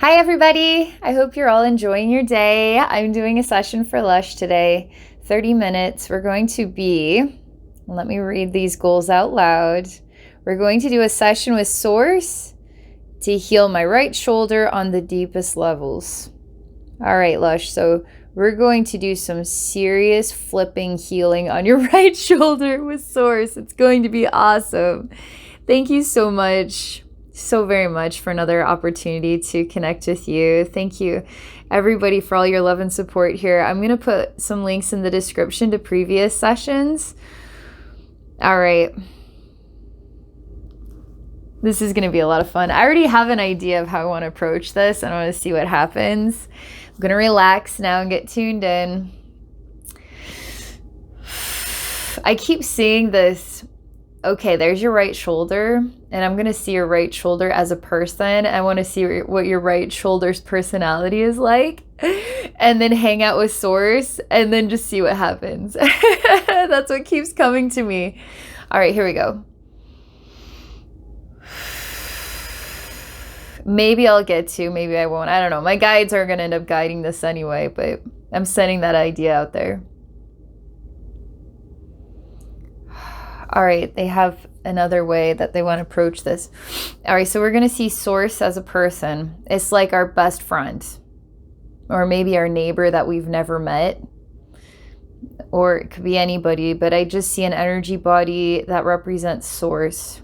Hi, everybody. I hope you're all enjoying your day. I'm doing a session for Lush today, 30 minutes. We're going to be, let me read these goals out loud. We're going to do a session with Source to heal my right shoulder on the deepest levels. All right, Lush. So we're going to do some serious flipping healing on your right shoulder with Source. It's going to be awesome. Thank you so much. So very much for another opportunity to connect with you. Thank you everybody for all your love and support here. I'm going to put some links in the description to previous sessions. All right. This is going to be a lot of fun. I already have an idea of how I want to approach this, and I want to see what happens. I'm going to relax now and get tuned in. I keep seeing this. Okay, there's your right shoulder, and I'm going to see your right shoulder as a person. I want to see what your right shoulder's personality is like, and then hang out with Source, and then just see what happens. That's what keeps coming to me. All right, here we go. Maybe I'll get to, maybe I won't. I don't know. My guides are going to end up guiding this anyway, but I'm sending that idea out there. All right, they have another way that they want to approach this. All right, so we're going to see Source as a person. It's like our best friend, or maybe our neighbor that we've never met, or it could be anybody, but I just see an energy body that represents Source.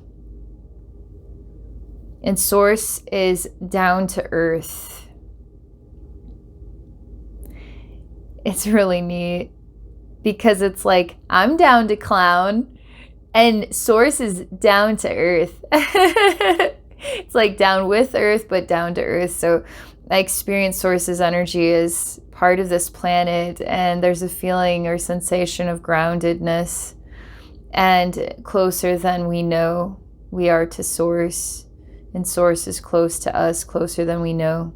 And Source is down to earth. It's really neat because it's like, I'm down to clown. And Source is down to earth. It's like down with earth, but down to earth. So I experience Source's energy as part of this planet, and there's a feeling or sensation of groundedness and closer than we know we are to Source. And Source is close to us, closer than we know.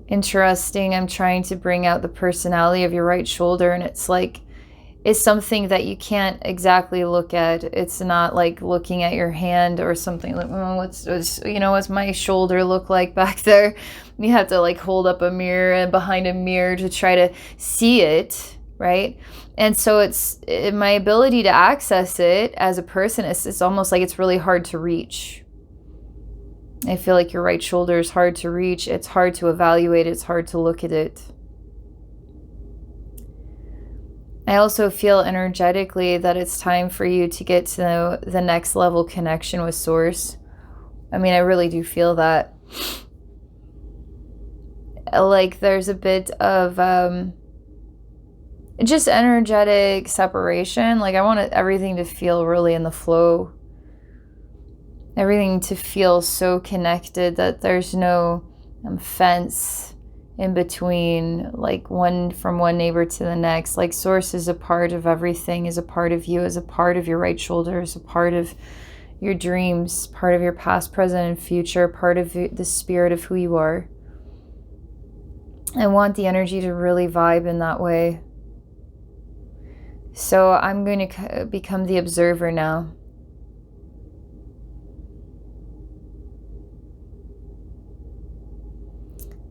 Interesting. I'm trying to bring out the personality of your right shoulder, and it's like, is something that you can't exactly look at. It's not like looking at your hand or something like, oh, what's my shoulder look like back there? You have to like hold up a mirror and behind a mirror to try to see it, right? And so my ability to access it as a person it's almost like it's really hard to reach. I feel like your right shoulder is hard to reach. It's hard to evaluate. It's hard to look at it. I also feel energetically that it's time for you to get to the next level connection with Source. I mean, I really do feel that. Like there's a bit of just energetic separation. Like I want everything to feel really in the flow. Everything to feel so connected that there's no fence in between, like from one neighbor to the next. Like Source is a part of everything, is a part of you, is a part of your right shoulder, is a part of your dreams, part of your past, present, and future, part of the spirit of who you are. I want the energy to really vibe in that way. So I'm going to become the observer now.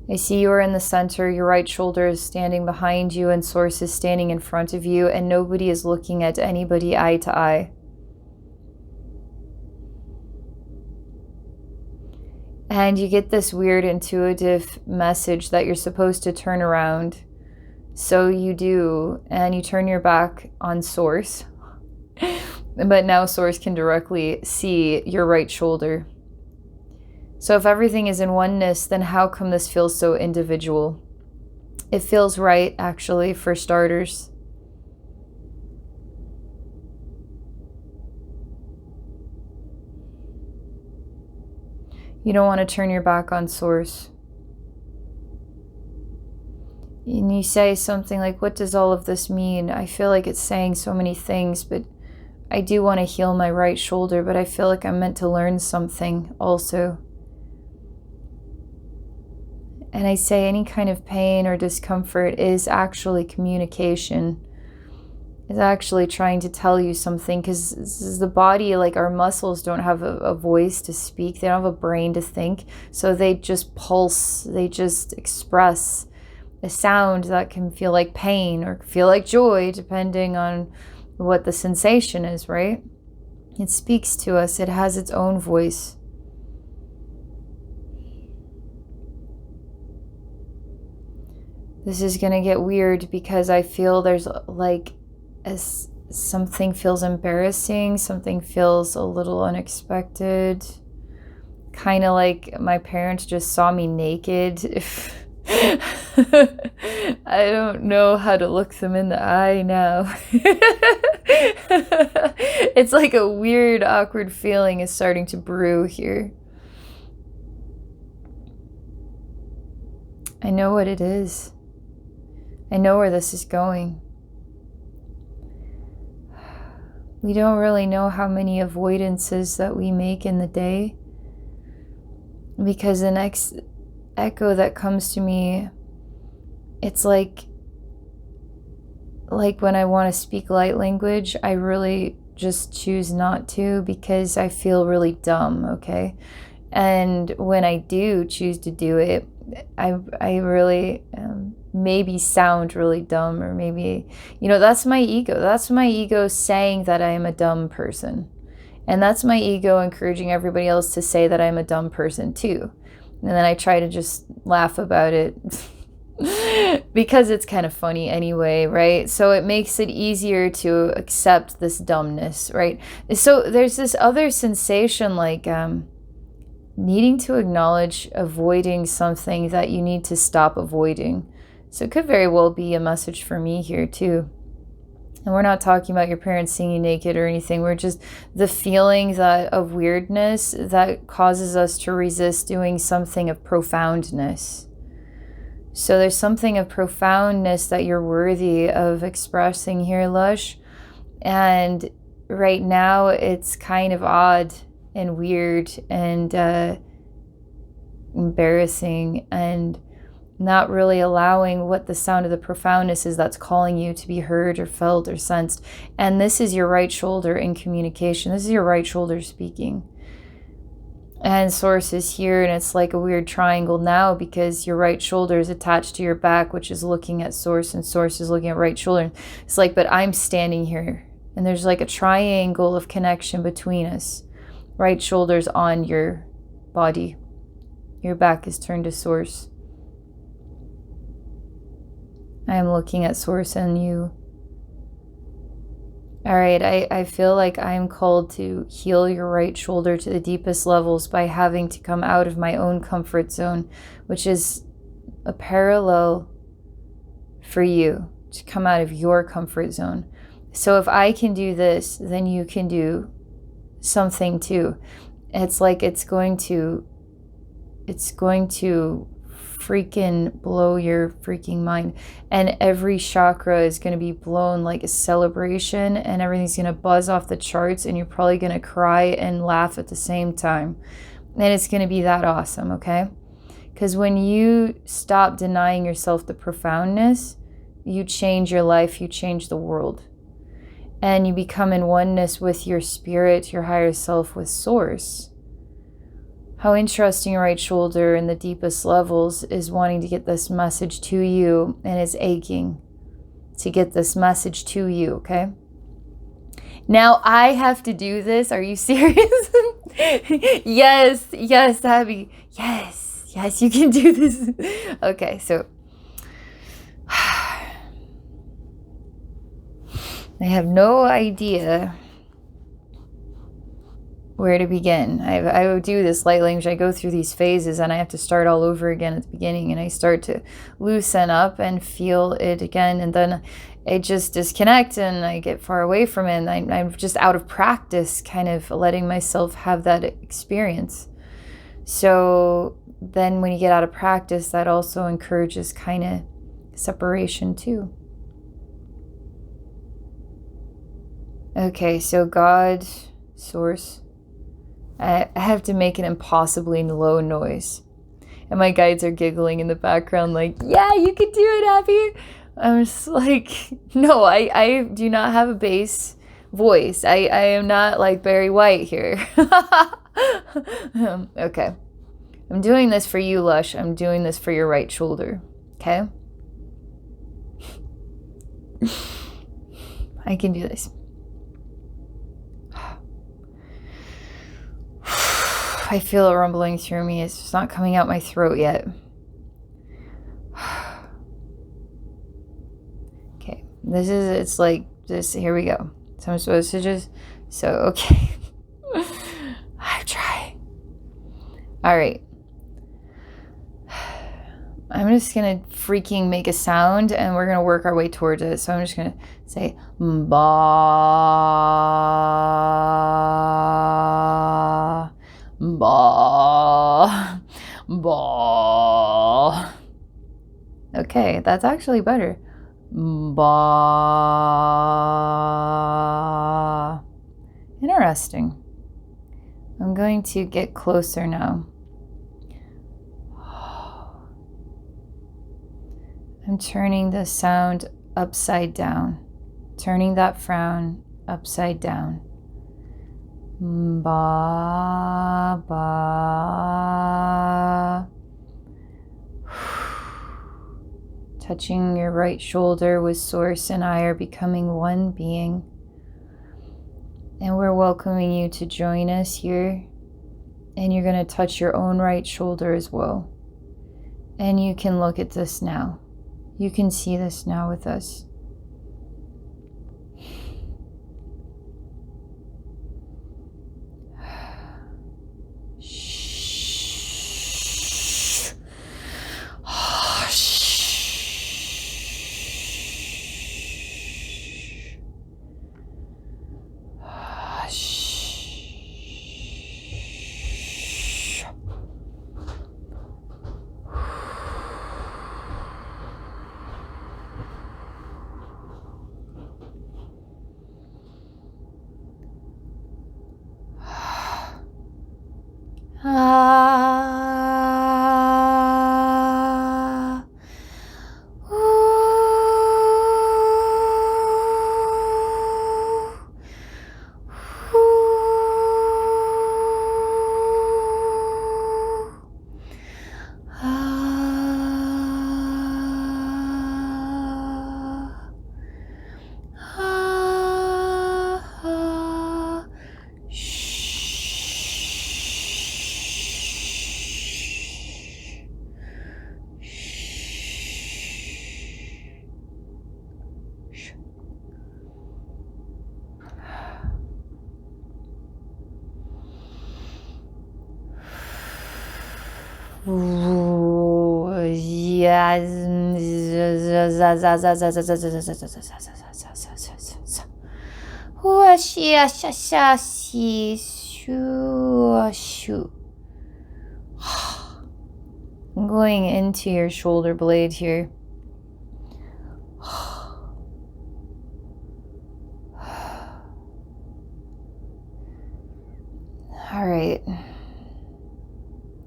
I see you are in the center, your right shoulder is standing behind you, and Source is standing in front of you, and nobody is looking at anybody eye to eye. And you get this weird intuitive message that you're supposed to turn around. So you do, and you turn your back on Source. But now Source can directly see your right shoulder. So if everything is in oneness, then how come this feels so individual? It feels right, actually, for starters. You don't want to turn your back on Source. And you say something like, what does all of this mean? I feel like it's saying so many things, but I do want to heal my right shoulder, but I feel like I'm meant to learn something also. And I say any kind of pain or discomfort is actually communication. is actually trying to tell you something, because the body, like our muscles, don't have a voice to speak. They don't have a brain to think. So they just pulse. They just express a sound that can feel like pain or feel like joy, depending on what the sensation is, right? It speaks to us. It has its own voice. This is going to get weird because I feel there's like something feels embarrassing, something feels a little unexpected. Kind of like my parents just saw me naked. I don't know how to look them in the eye now. It's like a weird, awkward feeling is starting to brew here. I know what it is. I know where this is going. We don't really know how many avoidances that we make in the day, because the next echo that comes to me, it's like when I want to speak light language, I really just choose not to because I feel really dumb, okay? And when I do choose to do it, I really maybe sound really dumb, or maybe, that's my ego. That's my ego saying that I am a dumb person. And that's my ego encouraging everybody else to say that I'm a dumb person too. And then I try to just laugh about it because it's kind of funny anyway, right? So it makes it easier to accept this dumbness, right? So there's this other sensation like needing to acknowledge avoiding something that you need to stop avoiding. So it could very well be a message for me here too. And we're not talking about your parents seeing you naked or anything. We're just the feeling that of weirdness that causes us to resist doing something of profoundness. So there's something of profoundness that you're worthy of expressing here, Lush. And right now it's kind of odd and weird and embarrassing, and not really allowing what the sound of the profoundness is that's calling you to be heard or felt or sensed. And this is your right shoulder in communication. This is your right shoulder speaking. And source is here, and it's like a weird triangle now because your right shoulder is attached to your back, which is looking at source, and source is looking at right shoulder. It's like, but I'm standing here, and there's like a triangle of connection between us. Right shoulder's on your body. Your back is turned to source. I am looking at source and you. All right, I feel like I'm called to heal your right shoulder to the deepest levels by having to come out of my own comfort zone, which is a parallel for you to come out of your comfort zone. So if I can do this, then you can do something too. It's like it's going to freaking blow your freaking mind, and every chakra is going to be blown like a celebration, and everything's going to buzz off the charts, and you're probably going to cry and laugh at the same time, and it's going to be that awesome, okay? Because when you stop denying yourself the profoundness, you change your life, you change the world, and you become in oneness with your spirit, your higher self, with source. How interesting your right shoulder in the deepest levels is wanting to get this message to you, and is aching to get this message to you, okay? Now I have to do this. Are you serious? Yes, Abbey. Yes, you can do this. Okay, so I have no idea where to begin. I would do this light language. I go through these phases and I have to start all over again at the beginning, and I start to loosen up and feel it again, and then I just disconnect and I get far away from it, and I'm just out of practice kind of letting myself have that experience. So then when you get out of practice, that also encourages kind of separation too. Okay, so God, source, I have to make an impossibly low noise. And my guides are giggling in the background like, yeah, you can do it, Abbey. I'm just like, no, I do not have a bass voice. I am not like Barry White here. Okay. I'm doing this for you, Lush. I'm doing this for your right shoulder. Okay? I can do this. I feel it rumbling through me. It's just not coming out my throat yet. Okay. It's like this. Here we go. So I'm supposed to just, okay. I try. All right. I'm just going to freaking make a sound and we're going to work our way towards it. So I'm just going to say, ba, ba, ba. Okay, that's actually better. Ba. Interesting. I'm going to get closer now. I'm turning the sound upside down. Turning that frown upside down. Ba, ba. Touching your right shoulder with Source and I are becoming one being. And we're welcoming you to join us here. And you're going to touch your own right shoulder as well. And you can look at this now. You can see this now with us. I'm going into your shoulder blade here. All right.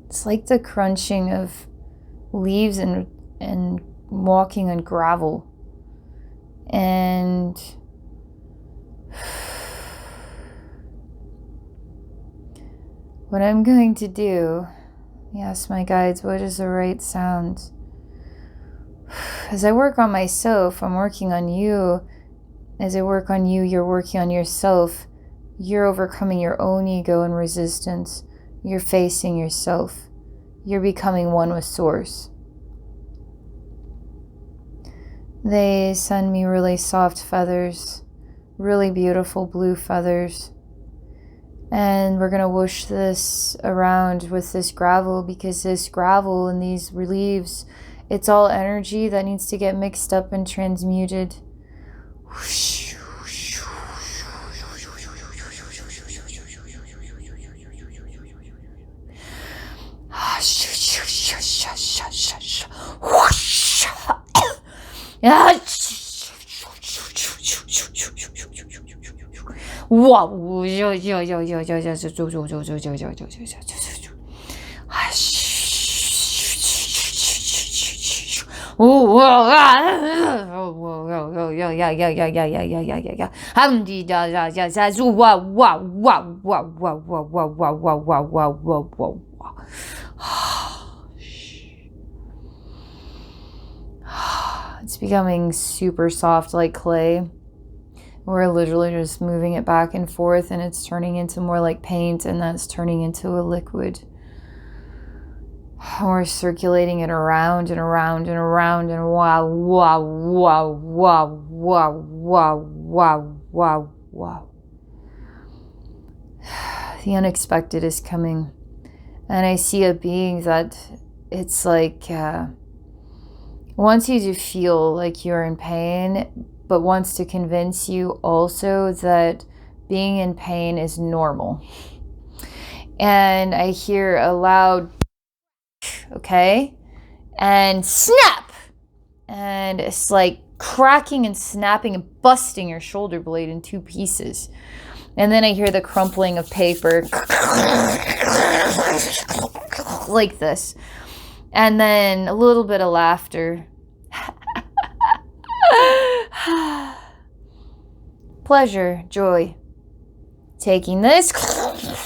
It's like the crunching of leaves and walking on gravel. And what I'm going to do, yes, my guides, what is the right sound? As I work on myself, I'm working on you. As I work on you, you're working on yourself. You're overcoming your own ego and resistance. You're facing yourself. You're becoming one with Source. They send me really soft feathers, really beautiful blue feathers. And we're going to whoosh this around with this gravel, because this gravel and these leaves, it's all energy that needs to get mixed up and transmuted. Oh, yeah, yeah, yeah, yeah, yeah, yeah, yeah, yeah, yeah, yeah. Hamdi da da da da zu wow wow wow wow wow wow wow wow wow wow wow wow wow wow. It's becoming super soft like clay. We're literally just moving it back and forth, and it's turning into more like paint, and that's turning into a liquid. We're circulating it around and around and around, and wow, wow, wow, wow, wow, wow, wow, wow, wow. The unexpected is coming. And I see a being that it's like wants you to feel like you're in pain, but wants to convince you also that being in pain is normal. And I hear a loud, okay, and snap. And it's like cracking and snapping and busting your shoulder blade in two pieces. And then I hear the crumpling of paper like this. And then a little bit of laughter. Pleasure, joy. Taking this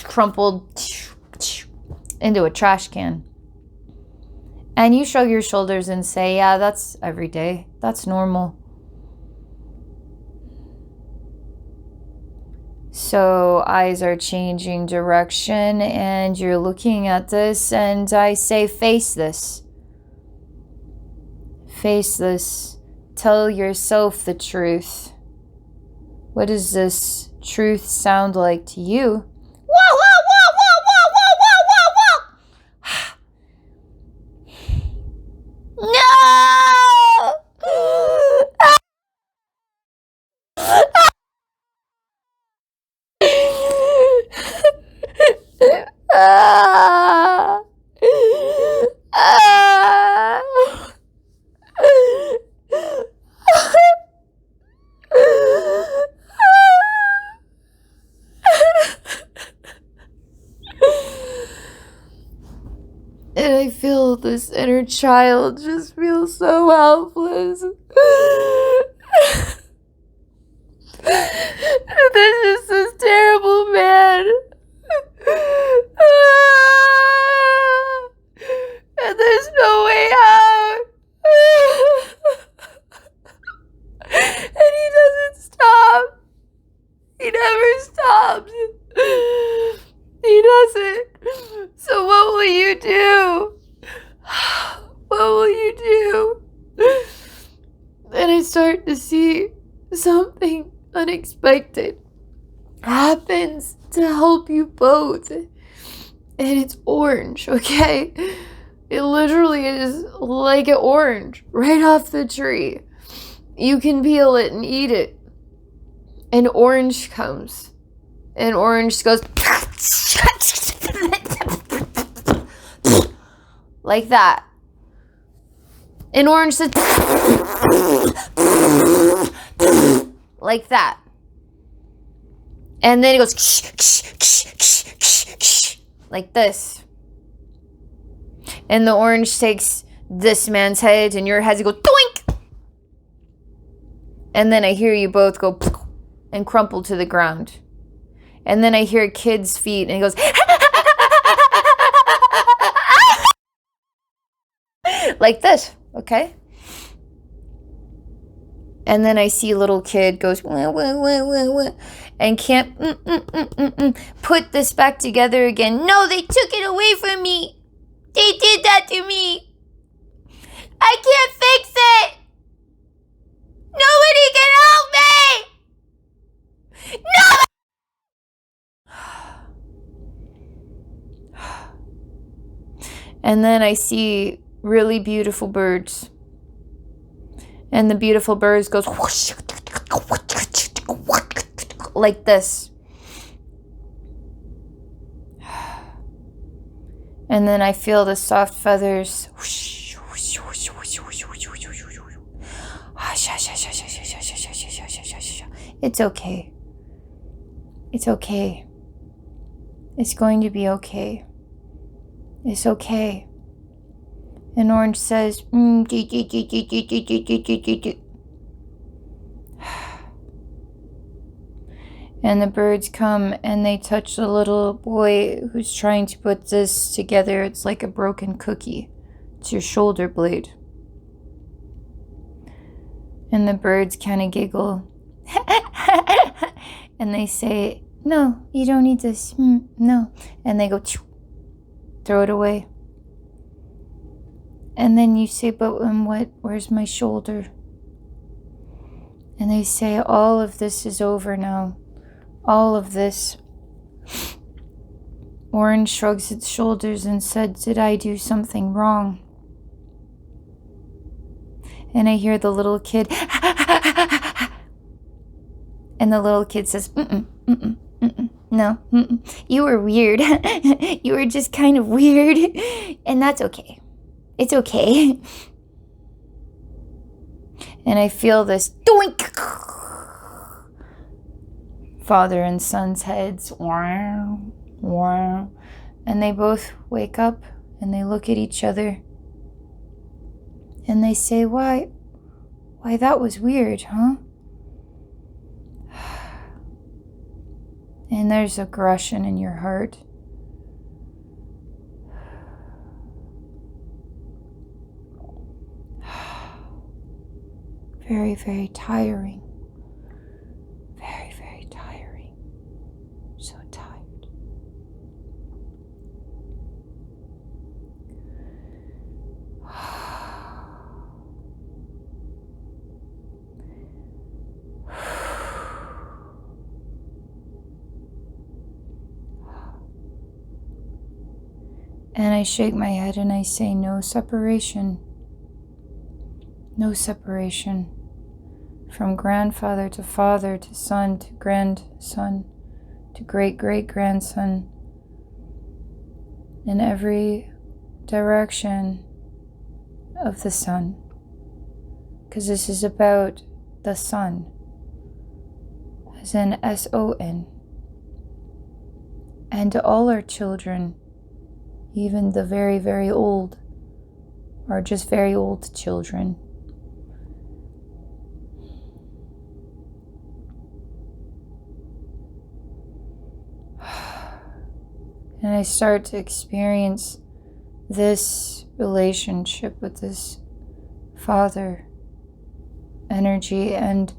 crumpled into a trash can. And you shrug your shoulders and say, yeah, that's every day. That's normal. So eyes are changing direction and you're looking at this, and I say, face this. Face this. Tell yourself the truth. What does this truth sound like to you? Whoa, whoa, whoa, whoa, whoa, whoa, whoa, whoa, whoa! No! And I feel this inner child just feel so helpless. This is this terrible man. And there's no way out. And he doesn't stop. He never stops. He doesn't. So what will you do? What will you do? And I start to see something unexpected happens to help you both. And it's orange, okay? It literally is like an orange right off the tree. You can peel it and eat it. And orange comes. And orange goes like that. And orange says like that. And then it goes like this. And the orange takes this man's head and your head and goes doink. And then I hear you both go and crumple to the ground. And then I hear a kid's feet and it goes like this, okay? And then I see a little kid goes wah, wah, wah, wah, wah, and can't put this back together again. No, they took it away from me. They did that to me. I can't fix it. Nobody can help me. No. And then I see really beautiful birds. And the beautiful birds goes whoosh, like this. And then I feel the soft feathers. It's okay. It's okay. It's going to be okay. It's okay. And Orange says, and the birds come and they touch the little boy who's trying to put this together. It's like a broken cookie. It's your shoulder blade. And the birds kind of giggle. And they say, no, you don't need this. No. And they go, throw it away. And then you say, but where's my shoulder? And they say, all of this is over now. All of this. Orange shrugs its shoulders and said, did I do something wrong? And I hear the little kid, and the little kid says, no, you were weird. You were just kind of weird, and that's okay. It's okay. And I feel this doink. Father and son's heads, wow, wow. And they both wake up and they look at each other. And they say, why, that was weird, huh? And there's aggression in your heart. Very, very tiring. Very, very tiring. So tired. And I shake my head and I say, no separation. No separation. From grandfather to father to son to grandson to great-great-grandson. In every direction of the sun. Because this is about the sun. As in S-O-N. And to all our children, even the very, very old, are just very old children. And I start to experience this relationship with this father energy, and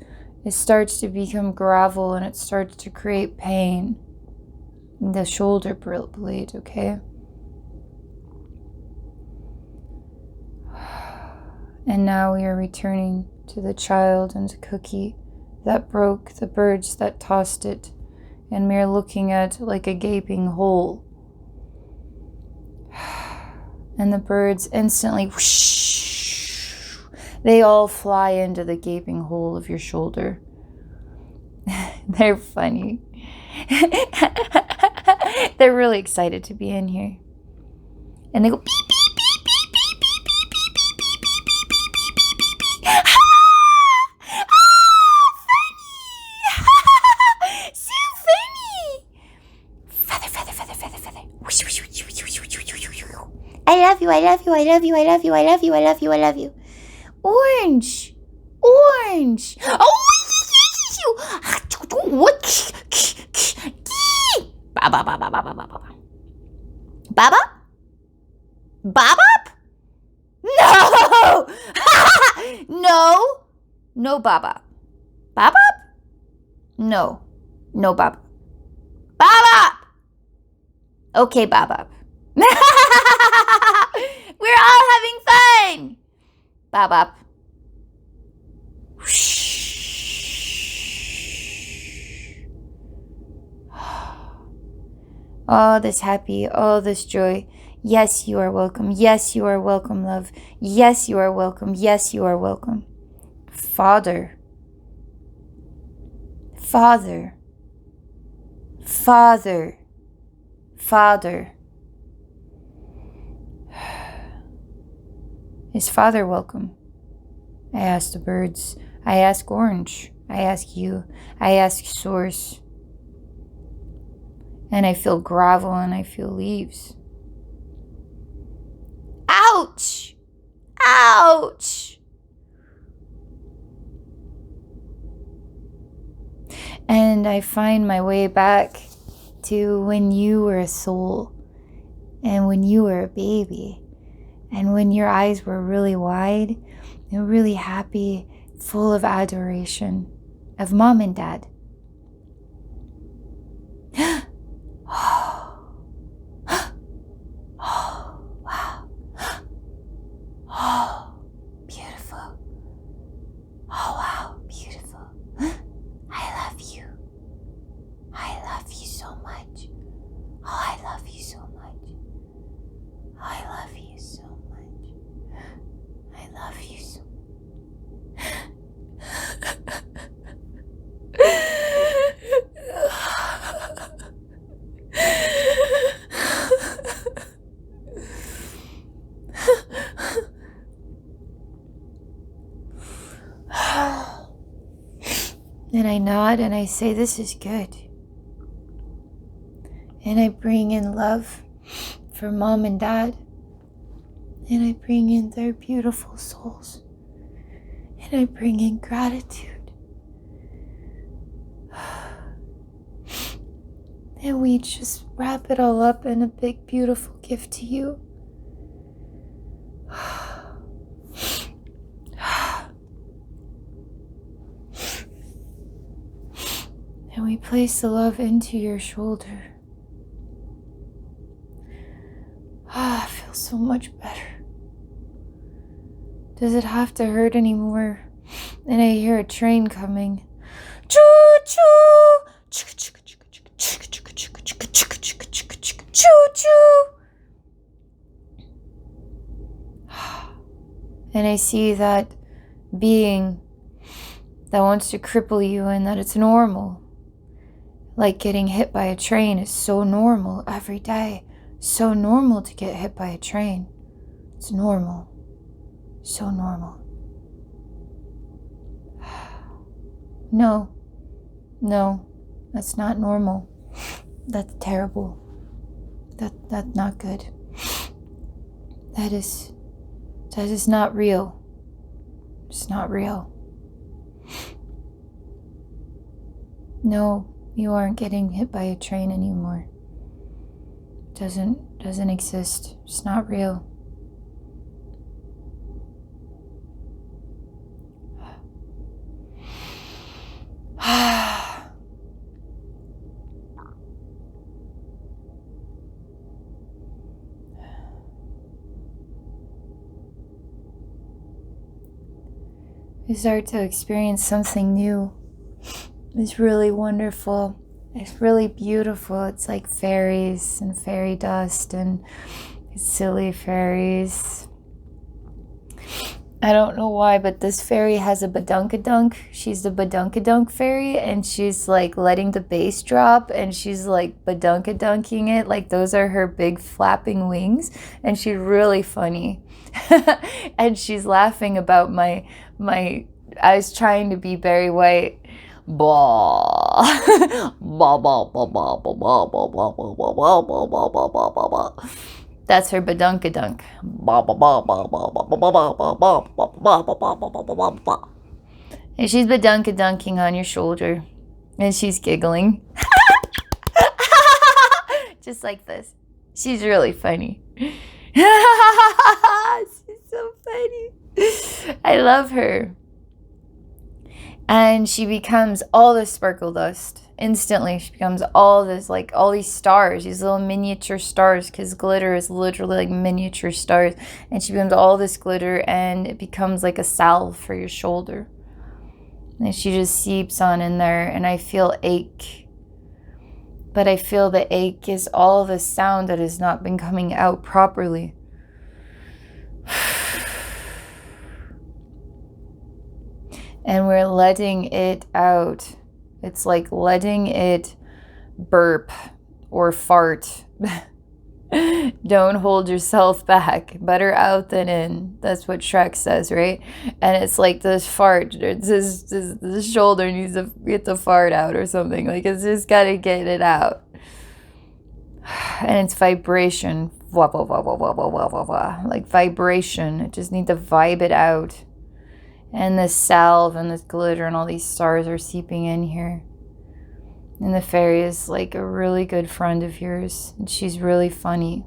it starts to become gravel and it starts to create pain in the shoulder blade, okay? And now we are returning to the child and the cookie that broke, the birds that tossed it, and we are looking at like a gaping hole. And the birds instantly, whoosh, they all fly into the gaping hole of your shoulder. They're funny. They're really excited to be in here. And they go beep, beep, beep, beep, beep, beep, beep, beep, beep, beep, beep, beep, beep, beep, beep, beep, beep, beep, beep. Funny! So funny! Feather, feather, feather, feather, feather. Whoosh, whoosh, whoosh, whoosh, whoosh, whoosh, whoosh, whoosh. I love you, I love you, I love you, I love you, I love you, I love you, I love you. Orange! Orange! Oh! What? Baba, baba, baba, baba. Baba? Baba? No! No! No, Baba. Baba? No. No, Baba. Baba! Okay, Baba. We're all having fun! Baba. All this happy, all this joy. Yes, you are welcome. Yes, you are welcome, love. Yes, you are welcome. Yes, you are welcome. Father. Father. Father. Father. Is Father welcome? I ask the birds. I ask Orange. I ask you. I ask Source. And I feel gravel and I feel leaves. Ouch! Ouch! And I find my way back to when you were a soul, and when you were a baby, and when your eyes were really wide and really happy, full of adoration of mom and dad. Oh, wow. Oh, beautiful. Oh, wow, beautiful. I love you. I love you so much. Oh, I love you so much. I love you so much. I love you so And I nod and I say, this is good. And I bring in love for mom and dad. And I bring in their beautiful souls. And I bring in gratitude. And we just wrap it all up in a big, beautiful gift to you. And we place the love into your shoulder. I feel so much better. Does it have to hurt anymore? And I hear a train coming. Choo-choo! Choo-choo! And I see that being that wants to cripple you and that it's normal. Like getting hit by a train is so normal every day. So normal to get hit by a train. It's normal. So normal. No, that's not normal. That's terrible. That's not good. That is not real. It's not real. No, you aren't getting hit by a train anymore. Doesn't exist. It's not real. We start to experience something new. It's really wonderful. It's really beautiful. It's like fairies and fairy dust and silly fairies. I don't know why, but this fairy has a badunkadunk. She's the badunkadunk fairy, and she's like letting the bass drop, and she's like badunkadunking it. Like those are her big flapping wings, and she's really funny. And she's laughing about my. I was trying to be Barry White. Ball. That's her badunkadunk. And she's badunkadunking on your shoulder. And she's giggling. Just like this. She's really funny. She's so funny. I love her. And she becomes all this sparkle dust. Instantly, she becomes all this, like all these stars, these little miniature stars, because glitter is literally like miniature stars. And she becomes all this glitter, and it becomes like a salve for your shoulder. And she just seeps on in there, and I feel ache. But I feel the ache is all the sound that has not been coming out properly. And we're letting it out. It's like letting it burp or fart. Don't hold yourself back. Better out than in. That's what Shrek says, right? And it's like this fart. This shoulder needs to get the fart out or something. Like it's just got to get it out. And it's vibration. blah, blah, blah, blah, blah, blah, blah, blah, blah, like vibration. I just need to vibe it out. And this salve and this glitter and all these stars are seeping in here. And the fairy is like a really good friend of yours. And she's really funny.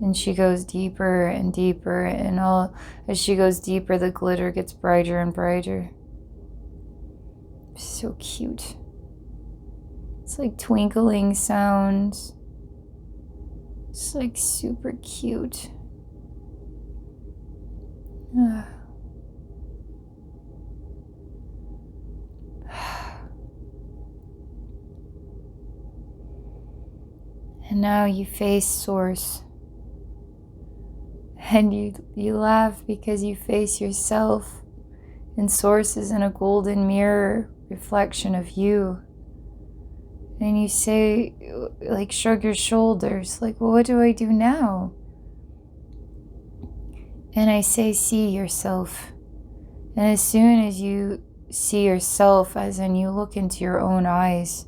And she goes deeper and deeper. And as she goes deeper, the glitter gets brighter and brighter. So cute. It's like twinkling sounds. It's like super cute. And now you face Source. And you laugh because you face yourself. And Source is in a golden mirror reflection of you. And you say, like, shrug your shoulders, like, well, what do I do now? And I say, see yourself. And as soon as you see yourself, as in you look into your own eyes,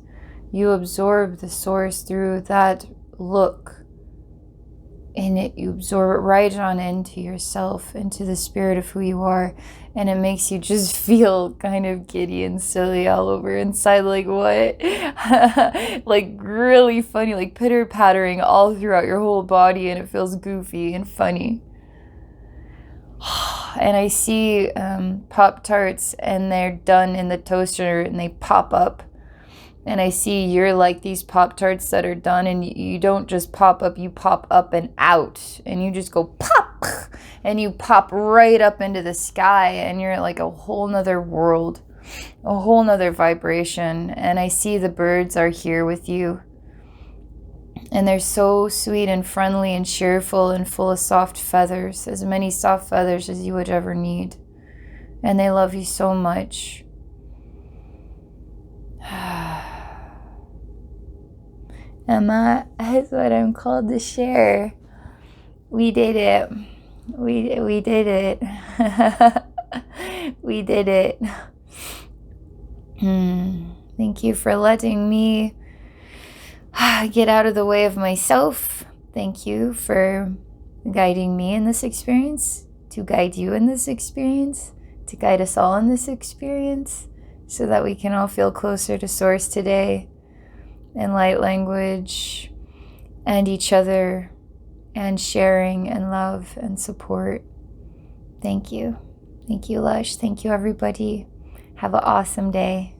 you absorb the Source through that look. And you absorb it right on into yourself, into the spirit of who you are. And it makes you just feel kind of giddy and silly all over inside. Like, what? Like, really funny, like pitter-pattering all throughout your whole body. And it feels goofy and funny. And I see Pop-Tarts, and they're done in the toaster, and they pop up. And I see you're like these Pop-Tarts that are done, and you don't just pop up, you pop up and out. And you just go pop, and you pop right up into the sky, and you're like a whole nother world, a whole nother vibration. And I see the birds are here with you. And they're so sweet and friendly and cheerful and full of soft feathers, as many soft feathers as you would ever need. And they love you so much. Emma, that's what I'm called to share. We did it. We did it. We did it. Thank you for letting me get out of the way of myself. Thank you for guiding me in this experience, to guide you in this experience, to guide us all in this experience, so that we can all feel closer to Source today. And light language, and each other, and sharing, and love, and support. Thank you. Thank you, Lush. Thank you, everybody. Have an awesome day.